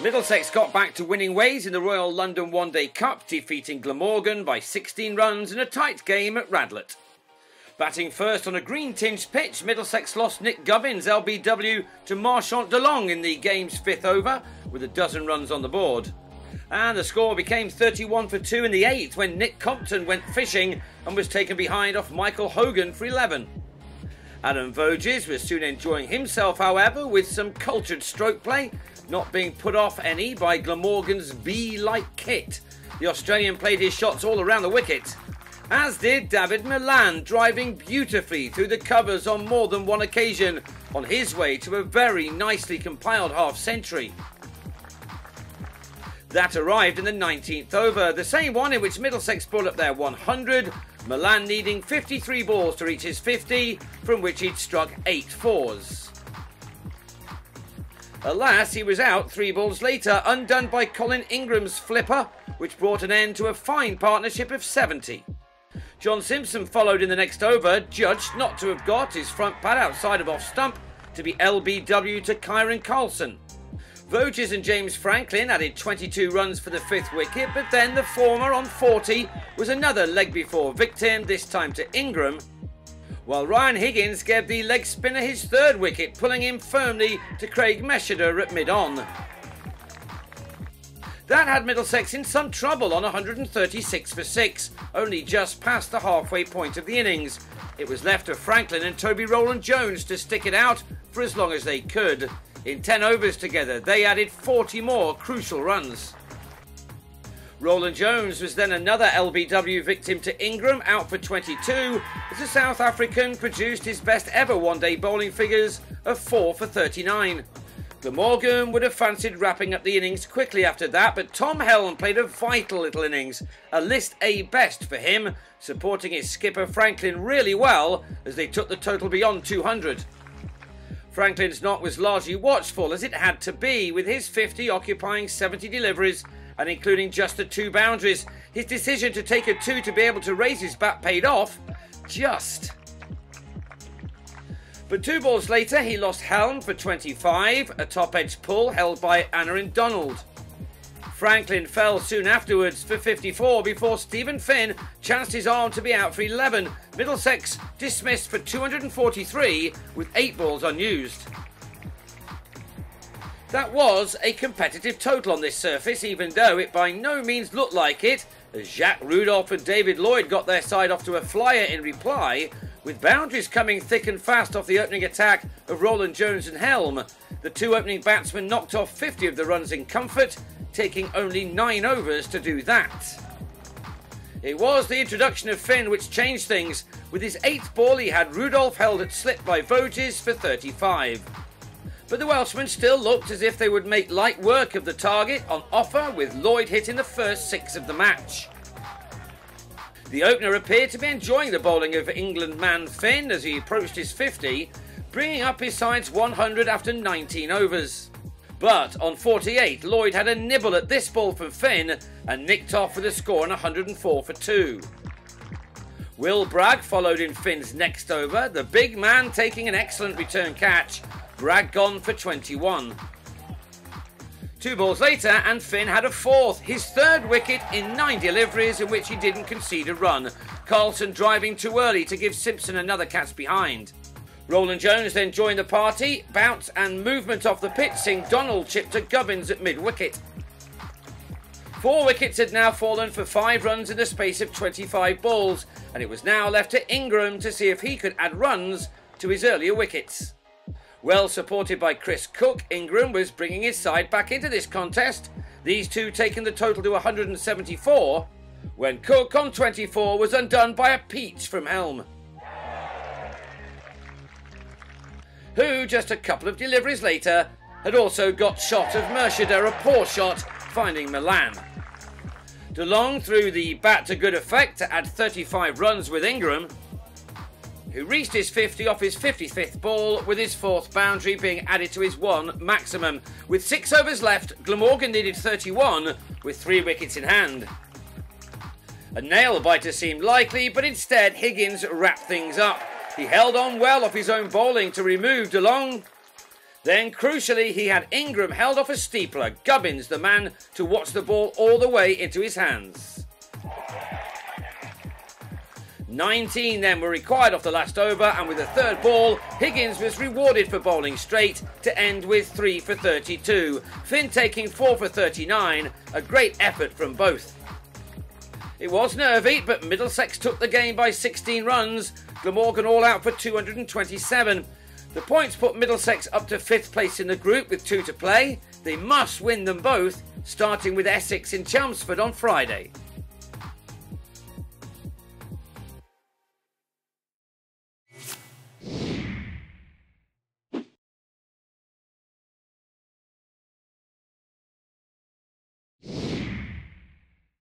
Middlesex got back to winning ways in the Royal London One Day Cup, defeating Glamorgan by 16 runs in a tight game at Radlett. Batting first on a green-tinged pitch, Middlesex lost Nick Gubbins' LBW to Marchant de Long in the game's 5th over, with a dozen runs on the board. And the score became 31 for 2 in the 8th when Nick Compton went fishing and was taken behind off Michael Hogan for 11. Adam Voges was soon enjoying himself, however, with some cultured stroke play, not being put off any by Glamorgan's bee-like kit. The Australian played his shots all around the wicket, as did David Milan, driving beautifully through the covers on more than one occasion on his way to a very nicely compiled half-century. That arrived in the 19th over, the same one in which Middlesex brought up their 100, Milan needing 53 balls to reach his 50, from which he'd struck 8 fours. Alas, he was out 3 balls later, undone by Colin Ingram's flipper, which brought an end to a fine partnership of 70. John Simpson followed in the next over, judged not to have got his front pad outside of off stump to be LBW to Kyron Carlson. Voges and James Franklin added 22 runs for the 5th wicket, but then the former on 40 was another leg before victim, this time to Ingram, while Ryan Higgins gave the leg spinner his 3rd wicket, pulling him firmly to Craig Mesheder at mid-on. That had Middlesex in some trouble on 136 for 6, only just past the halfway point of the innings. It was left to Franklin and Toby Rowland-Jones to stick it out for as long as they could. In 10 overs together, they added 40 more crucial runs. Rowland-Jones was then another LBW victim to Ingram, out for 22, as the South African produced his best ever one-day bowling figures of 4 for 39. Glamorgan would have fancied wrapping up the innings quickly after that, but Tom Helm played a vital little innings, a list A best for him, supporting his skipper Franklin really well as they took the total beyond 200. Franklin's knock was largely watchful, as it had to be, with his 50 occupying 70 deliveries and including just the 2 boundaries. His decision to take a 2 to be able to raise his bat paid off, just. But 2 balls later, he lost Helm for 25, a top-edge pull held by Anna Donald. Franklin fell soon afterwards for 54 before Stephen Finn chanced his arm to be out for 11. Middlesex dismissed for 243 with 8 balls unused. That was a competitive total on this surface, even though it by no means looked like it, as Jacques Rudolph and David Lloyd got their side off to a flyer in reply, with boundaries coming thick and fast off the opening attack of Rowland-Jones and Helm. The 2 opening batsmen knocked off 50 of the runs in comfort, taking only 9 overs to do that. It was the introduction of Finn which changed things. With his 8th ball, he had Rudolph held at slip by Voges for 35. But the Welshmen still looked as if they would make light work of the target on offer, with Lloyd hitting the first 6 of the match. The opener appeared to be enjoying the bowling of England man Finn as he approached his 50, bringing up his side's 100 after 19 overs. But on 48, Lloyd had a nibble at this ball from Finn and nicked off with a score on 104 for 2. Will Bragg followed in Finn's next over, the big man taking an excellent return catch, Bragg gone for 21. 2 balls later and Finn had a 4th, his 3rd wicket in 9 deliveries in which he didn't concede a run, Carlson driving too early to give Simpson another catch behind. Rowland-Jones then joined the party, bounce and movement off the pitch seeing Donald chip to Gubbins at mid-wicket. 4 wickets had now fallen for 5 runs in the space of 25 balls, and it was now left to Ingram to see if he could add runs to his earlier wickets. Well supported by Chris Cook, Ingram was bringing his side back into this contest, these 2 taking the total to 174, when Cook on 24 was undone by a peach from Helm, who just a couple of deliveries later had also got shot of Mesheder, a poor shot, finding Milan. De Long threw the bat to good effect to add 35 runs with Ingram, who reached his 50 off his 55th ball, with his 4th boundary being added to his 1 maximum. With 6 overs left, Glamorgan needed 31 with 3 wickets in hand. A nail-biter seemed likely, but instead Higgins wrapped things up. He held on well off his own bowling to remove De Long. Then, crucially, he had Ingram held off a steepler, Gubbins the man to watch the ball all the way into his hands. 19 then were required off the last over, and with the third ball, Higgins was rewarded for bowling straight to end with 3 for 32. Finn taking 4 for 39, a great effort from both. It was nervy, but Middlesex took the game by 16 runs, Glamorgan all out for 227. The points put Middlesex up to 5th place in the group with 2 to play. They must win them both, starting with Essex in Chelmsford on Friday.